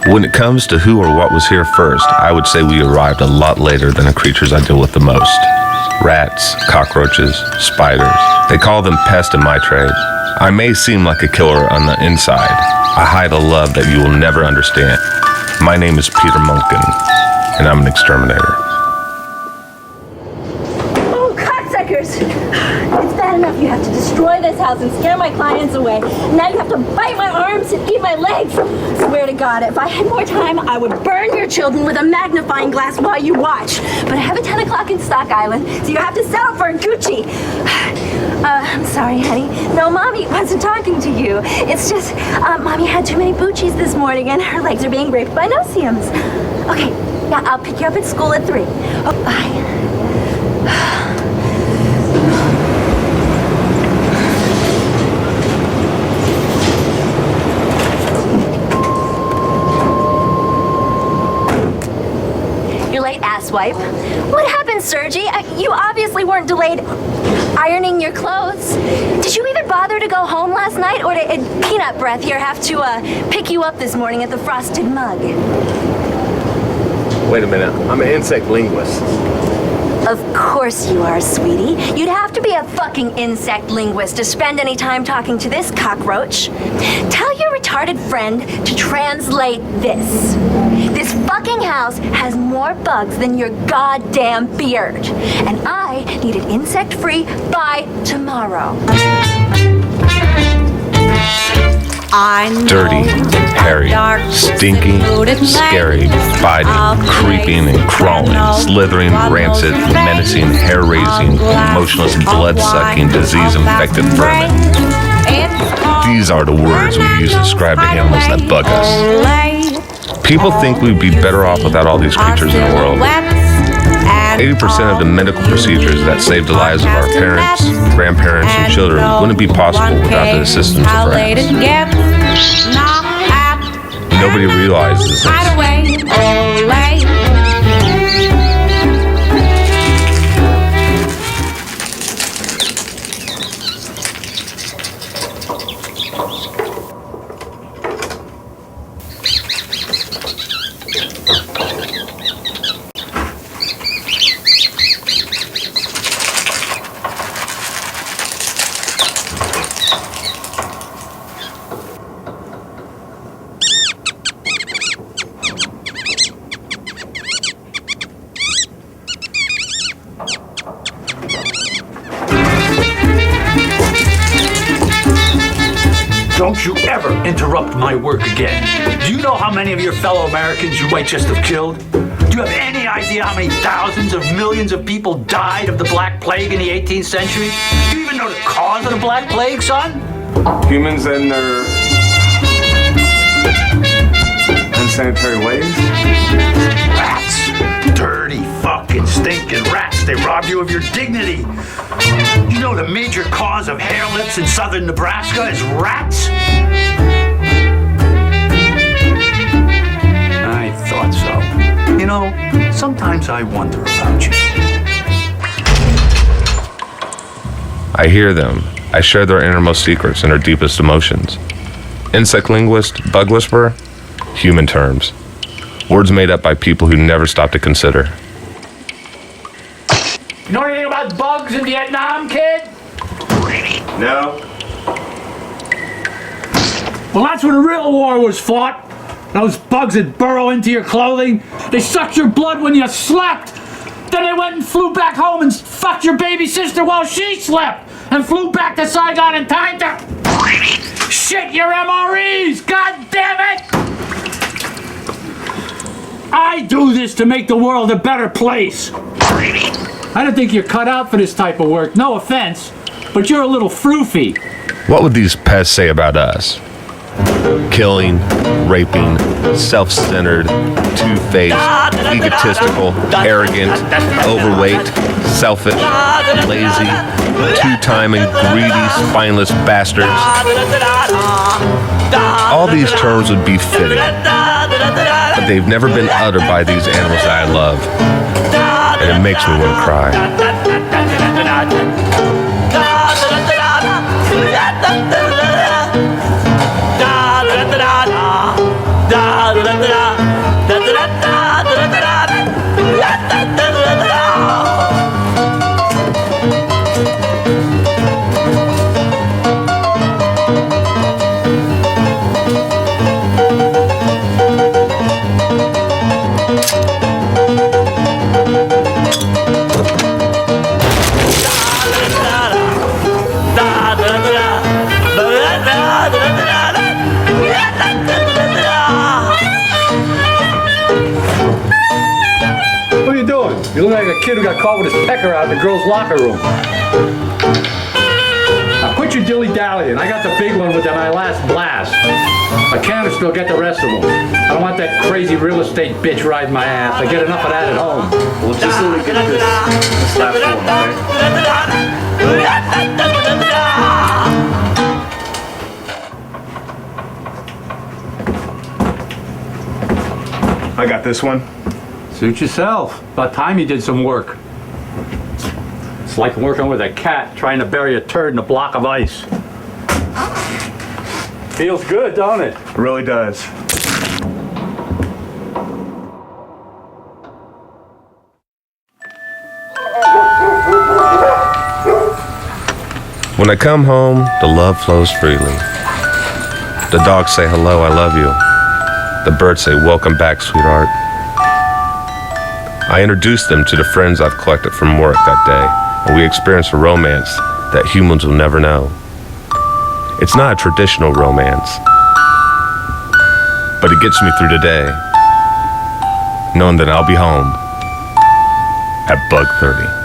When it comes to who or what was here first, I would say we arrived a lot later than the creatures I deal with the most. Rats, cockroaches, spiders. They call them pests in my trade. I may seem like a killer on the inside. I hide a love that you will never understand. My name is Peter Munkin, and I'm an exterminator. Oh, cocksuckers! It's bad enough you have to destroy this house and scare my clients away. Now you have to bite my arms and eat my legs. Swear to God, if I had more time, I would burn your children with a magnifying glass while you watch. But I have a 10 o'clock in Stock Island, so you have to settle for a Gucci. I'm sorry, honey. No, Mommy wasn't talking to you. It's just, Mommy had too many Buccis this morning and her legs are being raped by no-see-ums. Okay, yeah, I'll pick you up at school at 3. Oh, bye. You're late, asswipe. What happened, Sergi? You obviously weren't delayed ironing your clothes. Did you even bother to go home last night, or did Peanut Breath here have to pick you up this morning at the Frosted Mug? Wait a minute, I'm an insect linguist. Of course you are, sweetie. You'd have to be a fucking insect linguist to spend any time talking to this cockroach. Tell your retarded friend to translate this. This fucking house has more bugs than your goddamn beard. And I need it insect-free by tomorrow. Dirty, hairy, stinky, scary, biting, creeping and crawling, slithering, rancid, menacing, hair-raising, emotionless, blood-sucking, disease-infected vermin. These are the words we use to describe the animals that bug us. People think we'd be better off without all these creatures in the world. 80% of the medical procedures that saved the lives of our parents, grandparents, and children wouldn't be possible without the assistance of rats. Nobody realizes this. Don't you ever interrupt my work again. Do you know how many of your fellow Americans you might just have killed? Do you have any idea how many thousands of millions of people died of the Black Plague in the 18th century? Do you even know the cause of the Black Plague, son? Humans and their unsanitary ways? Rats. Dirty fucking stinking rats. They rob you of your dignity. You know the major cause of hair lips in southern Nebraska is rats? I thought so. You know, sometimes I wonder about you. I hear them. I share their innermost secrets and their deepest emotions. Insect linguist, bug whisperer, human terms. Words made up by people who never stop to consider. You know anything about bugs in Vietnam, kid? No. Well, that's when the real war was fought. Those bugs that burrow into your clothing. They sucked your blood when you slept. Then they went and flew back home and fucked your baby sister while she slept. And flew back to Saigon in time to shit your MREs. God damn it! I do this to make the world a better place. I don't think you're cut out for this type of work. No offense, but you're a little froofy. What would these pests say about us? Killing, raping, self-centered, two-faced, egotistical, arrogant, overweight, selfish, lazy, two-timing, greedy, spineless bastards. All these terms would be fitting, but they've never been uttered by these animals that I love, and it makes me want to cry. kid who got caught with his pecker out in the girls' locker room. Now quit your dilly-dallying. I got the big one with my last blast. A canister will get the rest of them. I don't want that crazy real estate bitch riding my ass. I get enough of that at home. Well, just let me get this last one, okay? I got this one. Suit yourself. About time you did some work. It's like working with a cat trying to bury a turd in a block of ice. Feels good, don't it? It really does. When I come home, the love flows freely. The dogs say hello, I love you. The birds say welcome back, sweetheart. I introduce them to the friends I've collected from work that day, and we experience a romance that humans will never know. It's not a traditional romance, but it gets me through the day, knowing that I'll be home at bug 30.